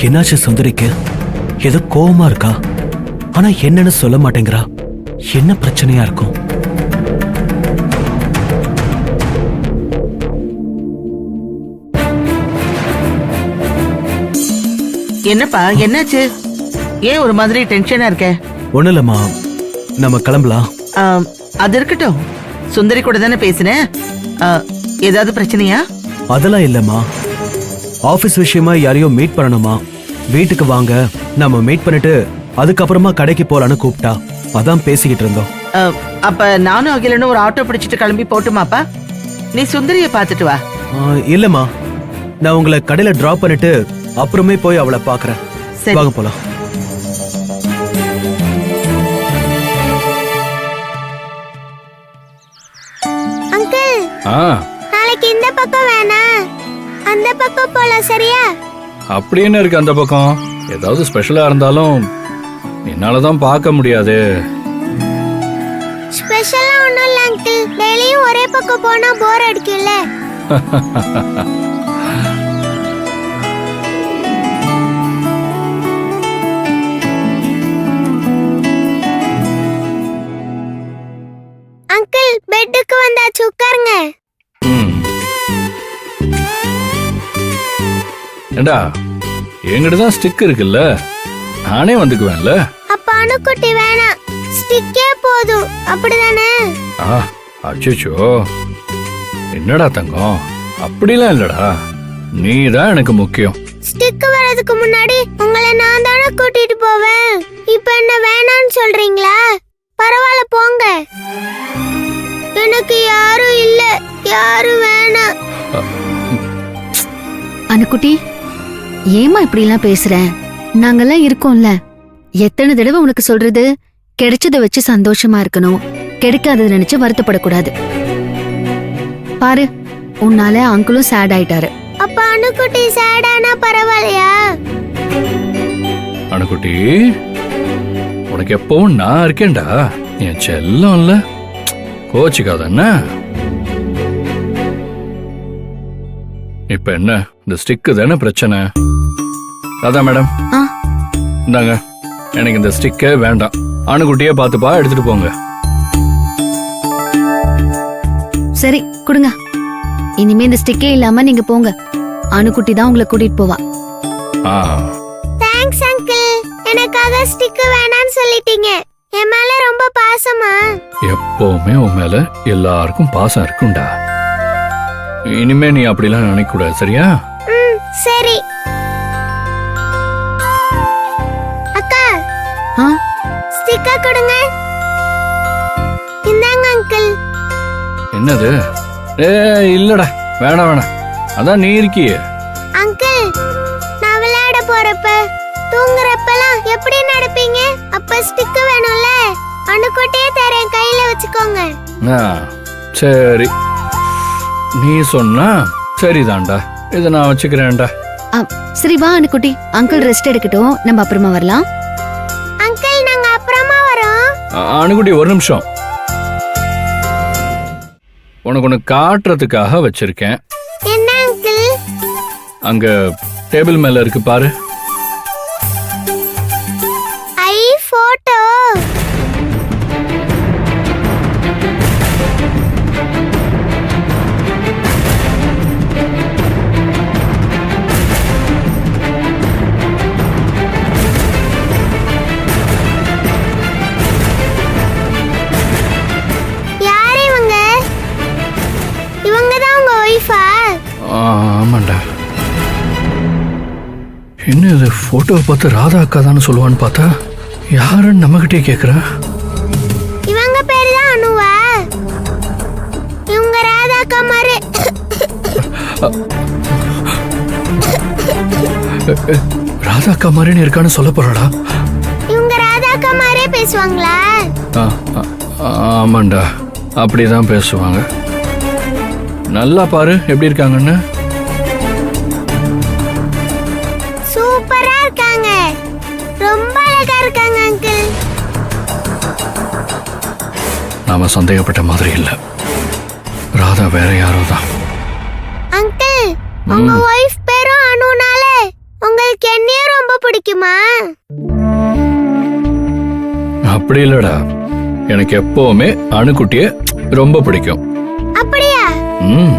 என்னாச்சு சுந்தரிக்கு? ஏதோ கோவமா இருக்கா? ஆனா என்னன்னு சொல்ல மாட்டேங்கிறா. என்ன பிரச்சனையா இருக்கும்? என்னப்பா, என்னாச்சு? ஏன் ஒரு மாதிரி டென்ஷனா இருக்க? ஒண்ணு இல்லம்மா, நம்ம கிளம்பலாம். அது இருக்கட்டும், சுந்தரி கூட தானே பேசினேன். ஏதாவது பிரச்சனையா? அதெல்லாம் இல்லம்மா, ஆபீஸ் விஷயமா யாரையும் மீட் பண்ணணுமா? வீட்டுக்கு வாங்க, நம்ம மீட் பண்ணிட்டு அதுக்கப்புறமா கடைக்கு போலான்னு கூப்பிட்டா. அதான் பேசிக்கிட்டு இருந்தோம். அப்ப நானும் அகிலனும் ஒரு ஆட்டோ பிடிச்சிட்டு கிளம்பி போட்டுமாப்பா? நீ சுந்தரிய பாத்துட்டு வா. இல்லம்மா, நான் உங்களை கடையில டிராப் பண்ணிட்டு அப்புறமே போய் அவளை பாக்குறேன். வாங்க போலாம். அங்கிள், நாளைக்கு இந்த பக்கம் வேணாம், அந்த பக்கம் போலாம், சரியா? அப்படி என்ன இருக்கு அந்த பக்கம்? ஏதாவது ஸ்பெஷலா இருந்தாலும் என்னாலதான் பார்க்க முடியாது. ஸ்பெஷலா ஒண்ணும் இல்ல அங்கிள், டெய்லியும் ஒரே பக்கம் போனா போர் அடிக்கும்ல. அங்கிள், பெட்டுக்கு வந்தாச்சு, உட்காருங்க. ஏண்டா, என்கிட்ட தான் ஸ்டிக் இருக்குல்ல, நானே வந்துக்குவேன்ல. அப்ப அணுக்குட்டி வேணாம், ஸ்டிக்கே போதும், அப்படிதானே? அச்சோ, என்னடா தங்கம், அப்படிலாம் இல்லடா, நீ தான் எனக்கு முக்கியம். ஸ்டிக் வரதுக்கு முன்னாடி உங்களை நான் தானே கூட்டிட்டு போவேன். இப்ப என்ன வேணான்னு சொல்றீங்களா? பரவாயில்ல, போங்க. எனக்கு யாரும் இல்ல, யாரும் வேணாம். அணுக்குட்டி, ஏமா இப்படி எல்லாம் பேசுற? நாங்கெல்லாம் இருக்கோம்ல. எத்தனை தடவை உனக்கு சொல்றது? கிடைச்சதை வச்சு சந்தோஷமா இருக்கணும், கிடைக்காதது நினைச்சு வருத்தப்படக்கூடாது. பாரு, உன்னால அங்கிளும் சேட் ஆயிட்டாரு. அப்ப அணுக்குட்டி சேடானா பரவாயில்லையா? அணுக்குட்டி, உனக்கு எப்பவும் நான் இருக்கேன்டா, என் செல்லம் இல்ல, கோச்சிக்காதண்ண. இப்ப என்ன, இந்த ஸ்டிக்கு தானே பிரச்சனை? அதான் மேடம், இந்தாங்க, எனக்கு இந்த ஸ்டிக்கே வேண்டாம். அணுக்குட்டியே பார்த்துப்பா, எடுத்துட்டு போங்க. சரி, கொடுங்க. இனிமே இந்த ஸ்டிக்கே இல்லாம நீங்க போங்க. அணுக்குட்டி தான் உங்களை கூட்டிட்டு போவா. தேங்க்ஸ் அங்கிள், எனக்காக ஸ்டிக் வேணான்னு சொல்லிட்டீங்க. என் மேல ரொம்ப பாசமா? எப்பவுமே உன் மேல எல்லாருக்கும் பாசம் இருக்கும்டா. இனிமே நீ அப்படிலாம் நினைக்க கூடாது, சரியா? சரி. அக்கா, ஸ்டிக்கா கொடுங்க. இந்தாங்க அங்கிள். என்னது? இல்லடா, வேணாம் வேணாம், அதான் நீ இருக்கியே. அங்கிள், நான் விளையாட போறப்ப தூங்குறப்பலாம் எப்படி நடப்பீங்க? அப்ப ஸ்டிக் வேணும்ல, அணுக்குட்டியே தரேன், கையில வச்சுக்கோங்க. சரி, நீ சொன்னா சரிதான்டா, இதை நான் வச்சுக்கிறேன்டா. சரி வா அணுக்குட்டி, அங்கிள் ரெஸ்ட் எடுக்கட்டும், நம்ம அப்புறமா வரலாம். அங்கிள், நாங்க அப்புறமா வரோம். அணுக்குட்டி, ஒரு நிமிஷம், உனக்கு ஒண்ணு காட்டுறதுக்காக வச்சிருக்கேன். என்ன அங்கிள்? அங்க டேபிள் மேல இருக்கு பாரு. ஐ, போட்டோ. யார் இவங்க? இவங்க தான் உங்க ஒய்ஃபா? ஆமாண்டா. என்ன இது, போட்டோவை பார்த்து ராதா அக்கா தானே சொல்லுவான்னு பார்த்தா யாருன்னு நம்மகிட்டே கேக்குறா. இவங்க பேரு தான் அனுவா? இவங்க ராதா அக்கா மாதிரி. ராதா அக்கா மாதிரின்னு இருக்கான்னு சொல்ல போறாடா. இவங்க ராதா அக்கா மாதிரியே பேசுவாங்களா? ஆமாண்டா, அப்படிதான் பேசுவாங்க. நல்லா பாரு எப்படி இருக்காங்கன்னு. சூப்பரா இருக்காங்க, ரொம்ப அழகா இருக்காங்க அங்கிள். நாம சந்தேகப்பட்ட மாதிரி இல்ல, ராதா வேற யாரோ தான். அங்கிள், உங்க ஒய்ஃப் பேரும் அனுனால உங்களுக்கு என்னையும் ரொம்ப பிடிக்குமா? அப்படி இல்லடா, எனக்கு எப்பவுமே அணுக்குட்டிய ரொம்ப பிடிக்கும். அப்படியா? ம்,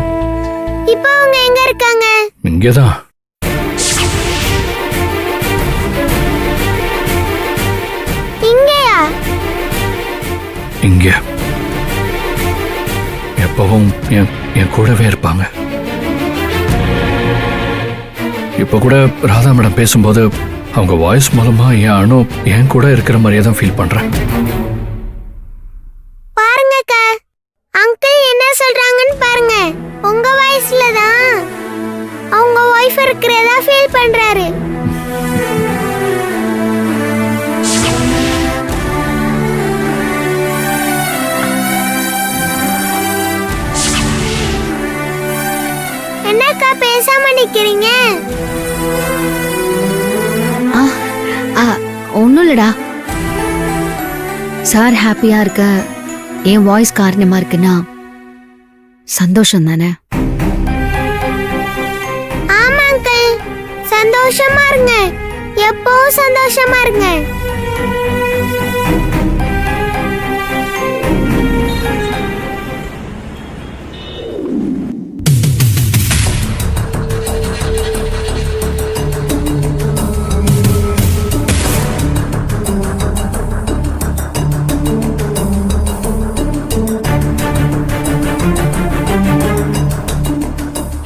இப்போ அவங்க எங்க இருக்காங்க? இங்கதான். இங்கயா? இங்க எப்பவும் என் கூடவே இருப்பாங்க. இப்ப கூட ராதா மேடம் பேசும்போது அவங்க வாய்ஸ் மூலமா என் அணு என் கூட இருக்கிற மாதிரியே தான் ஃபீல் பண்றேன். பாருங்கக்கா, அங்கிள் என்ன சொல்றாங்கன்னு பாருங்க. உங்க வயசுல தான் அவங்க வைஃப் இருக்கிறதா ஃபீல் பண்றாரு. என்னக்கா பேசாம நிக்கிறீங்க? ஒன்னும் இல்லடா. சார் ஹாப்பியா இருக்க என் வாய்ஸ் காரணமா இருக்குன்னா சந்தோஷம் தானே? ஆமா அங்கிள், சந்தோஷமா இருங்க. எப்பவும் சந்தோஷமா இருங்க.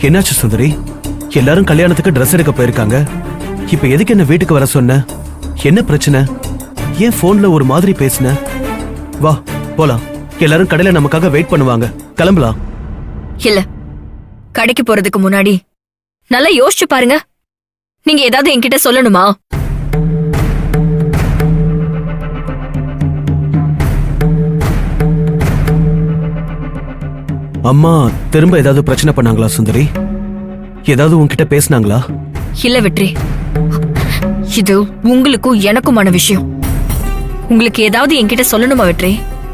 என்னாச்சு சுந்தரி? எல்லாரும் கல்யாணத்துக்கு ட்ரெஸ் எடுக்க போயிருக்காங்க. இப்ப எதுக்கு என்ன வீட்டுக்கு வர சொன்ன? என்ன பிரச்சனை? ஏன் போன்ல ஒரு மாதிரி பேசுன? வா போலாம். எல்லாரும் கடையில நமக்காக வெயிட் பண்ணுவாங்க. கிளம்பலாம். இல்ல, கடைக்கு போறதுக்கு முன்னாடி நல்லா யோசிச்சு பாருங்க. நீங்க ஏதாவது என்கிட்ட சொல்லணுமா? அம்மா திரும்ப ஏதாவது பிரச்சனை பண்ணாங்களா சுந்தரி? ஏதாவது உன்கிட்ட பேசினாங்களா? இல்ல வெற்றி, இது உங்களுக்கும் எனக்குமான விஷயம். உங்களுக்கு ஏதாவது என்கிட்ட சொல்லணுமா வெற்றி?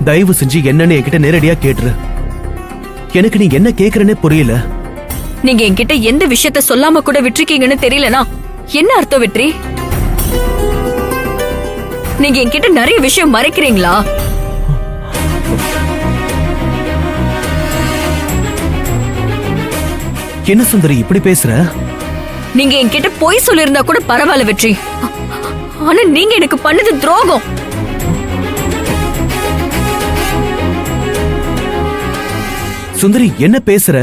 தயவு செஞ்சு என்னன்னு என்கிட்ட நேரடியா கேட்டுரு. எனக்கு நீ என்ன கேக்குறனே புரியல. நீங்க என்கிட்ட எந்த விஷயத்த சொல்லாம கூட விட்டுருக்கீங்கன்னு தெரியலனா என்ன அர்த்தம் வெற்றி? நீங்க என்கிட்ட நிறைய விஷயம் மறைக்கிறீங்களா? என்ன சுந்தரி இப்படி பேசுற? நீங்க என்கிட்ட பொய் சொல்லிருந்தா கூட பரவாயில்ல வெற்றி, ஆனா நீங்க எனக்கு பண்ணது துரோகம். சுந்தரி என்ன பேசுற?